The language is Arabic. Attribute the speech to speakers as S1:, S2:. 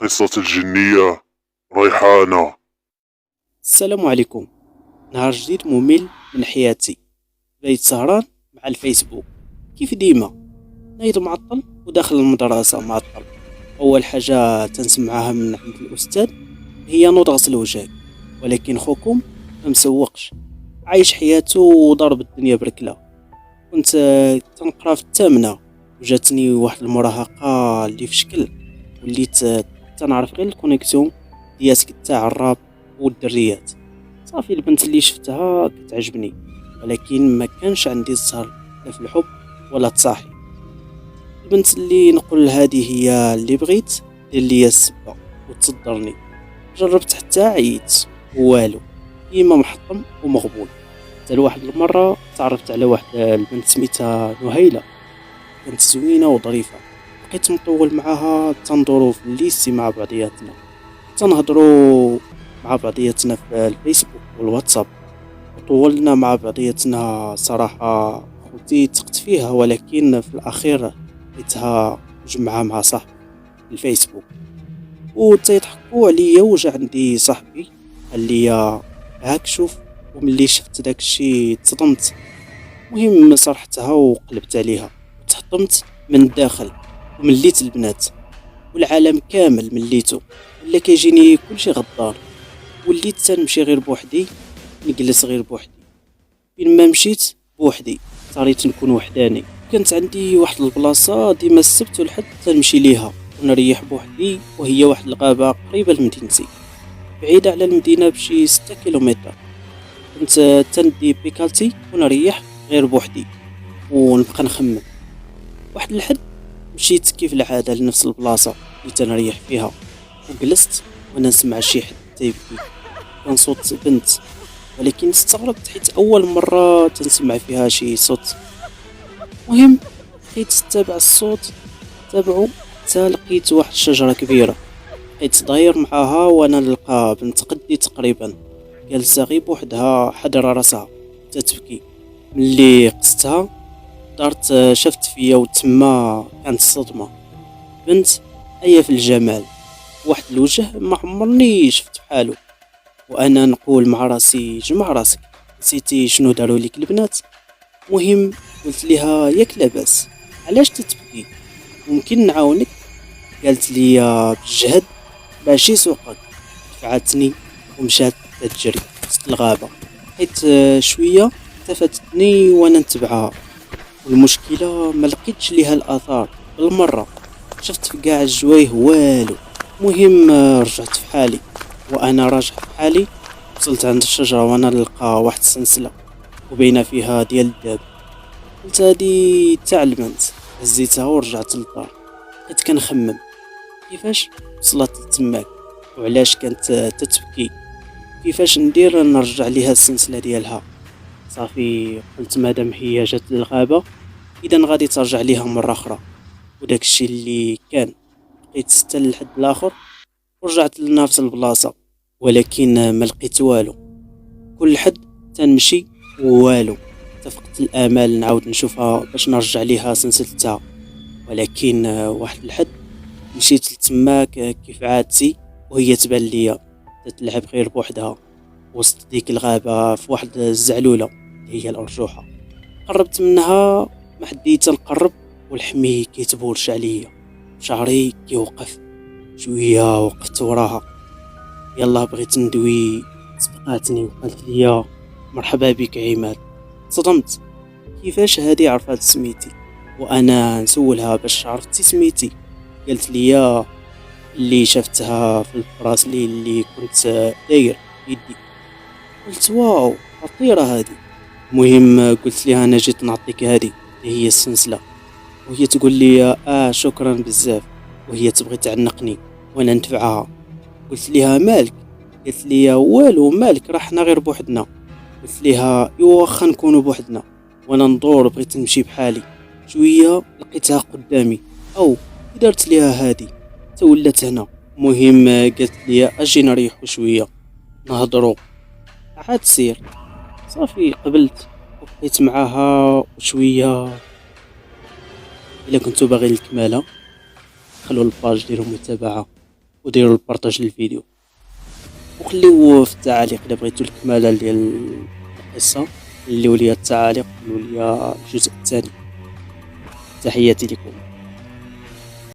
S1: قصة الجنية ريحانة.
S2: السلام عليكم. نهار جديد ممل من حياتي، بقيت سهران مع الفيسبوك كيف ديما، نايض معطل وداخل المدرسة معطل. أول حاجة تنسمعها من عند الأستاذ هي نوض غسل وجهك، ولكن خوكم ممسوقش، عايش حياته وضرب الدنيا بركلة. كنت تنقرا في الثامنة وجاتني واحد المراهقة اللي في شكل وليت تنعرف غير الكونيكسيون ديالك تاع الراب والدريات. صافي البنت اللي شفتها كتعجبني، ولكن ما كانش عندي الزهر لا في الحب ولا تصاحي. البنت اللي نقول هذه هي اللي بغيت دير ليا السبه وتصدرني. جربت حتى عييت والو، ديما محطم ومغبون. حتى لواحد المره تعرفت على واحد البنت سميتها نهيله، كانت زوينه وظريفه. بقيت مطول معاها، تندورو في الليستي مع بعضياتنا، تنهضروا مع بعضياتنا في الفيسبوك والواتساب، وطولنا مع بعضياتنا. صراحة خوتي تقت فيها، ولكن في الأخير لقيتها مجمعة مع صاحبي في الفيسبوك وتيضحكوا عليا. وجا عندي صاحبي قال لي هاك شوف، وملي شفت داك الشي تصدمت. مهم صرحتها وقلبت عليها وتحطمت من الداخل، ومليت البنات والعالم كامل مليتو، ولا كيجيني كلشي غدار. وليت تنمشي غير بوحدي، نجلس غير بوحدي، فين ما مشيت بوحدي، صاريت نكون وحداني. كانت عندي واحد البلاصه ديما السبت والحد تنمشي ليها ونريح بوحدي، وهي واحد الغابه قريبه لمدينتي، بعيده على المدينه بشي 6 كيلومتر. كنت تندي بيكالتي ونريح غير بوحدي ونبقى نخمم. واحد الحد مشيت كيف العاده لنفس البلاصه اللي تنريح فيها، وجلست وانا نسمع شي حد تيبكي. كان صوت بنت، ولكن استغربت حيت اول مره تنسمع فيها شي صوت. مهم بقيت تتابع الصوت، تابعو حتى لقيت واحد الشجره كبيره. بقيت داير معاها وانا نلقى بنت قدي تقريبا جالسه غير بوحدها حادره راسها تتبكي. ملي قستها دارت شفت فيا، وتما كانت الصدمه. بنت هي في الجمال، واحد الوجه ما عمرني شفت بحالو. وانا نقول مع راسي جمع راسك، نسيتي شنو داروا لك البنات؟ مهم قلت لها ياك لاباس، علاش تتبكي؟ ممكن نعاونك؟ قالت لي بالجهد ماشي سوقك. دفعتني ومشات تجري وسط الغابه، حيت شويه التفتتني وانا نتبعها. والمشكله ما لقيتش ليها الاثار بالمره، شفت في كاع الجوايه والو. مهم رجعت في حالي، وانا راجع في حالي وصلت عند الشجره وانا نلقى واحد السلسله وبين فيها ديال الداب. قلت هادي تاع البنت، هزيتها ورجعت للدار. بقيت كنخمم كيفاش وصلت لتماك وعلاش كانت تتبكي، كيفاش ندير نرجع ليها السلسله ديالها. صافي قلت مادام هي جات للغابه اذا غادي ترجع ليها مره اخرى. وداك الشيء اللي كان، بقيت حتى لحد الاخر ورجعت لنفس البلاصه، ولكن ما لقيت والو. كل حد تنمشي والو، تفقدت الامال نعاود نشوفها باش نرجع ليها سلسلتها. ولكن واحد الحد مشيت لتماك كيف عادتي، وهي تبان ليا تتلعب غير بوحدها وسط ديك الغابه في واحد الزعلوله اللي هي الارجوحه. قربت منها، ما حديت نقرب، والحمي كيتبورش عليا، شعري كيوقف. شويه وقفت وراها، يلا بغيت ندوي، سبقاتني وقالت لي مرحبا بك عماد. صدمت، كيفاش هادي عرفات سميتي؟ وانا نسولها باش عرفتي سميتي؟ قالت لي اللي شفتها في البراسلي اللي كنت داير يدي. قلت واو خطيره هادي. مهم قلت لها انا جيت نعطيك هادي اللي هي السلسله، وهي تقول لي شكرا بزاف، وهي تبغي تعنقني وانا ندفعها. قلت لها مالك؟ قالت لي والو مالك، راه حنا غير بوحدنا. قلت لها ايوا واخا نكونوا بوحدنا، وانا ندور بغيت نمشي بحالي. شويه لقيتها قدامي، او درت ليها هادي تولت هنا. مهم قالت لي اجي نريحو شويه نهضروا، عاد سير. صافي قبلت وبقيت معاها شويه. الا كنتو باغي الكماله خلوا الباج ديروا متابعه. وديروا البارطاج للفيديو، وخليو في التعاليق الا بغيتو الكماله ديال القصه، خليو لي التعاليق، خليو لي الجزء الثاني. تحياتي لكم.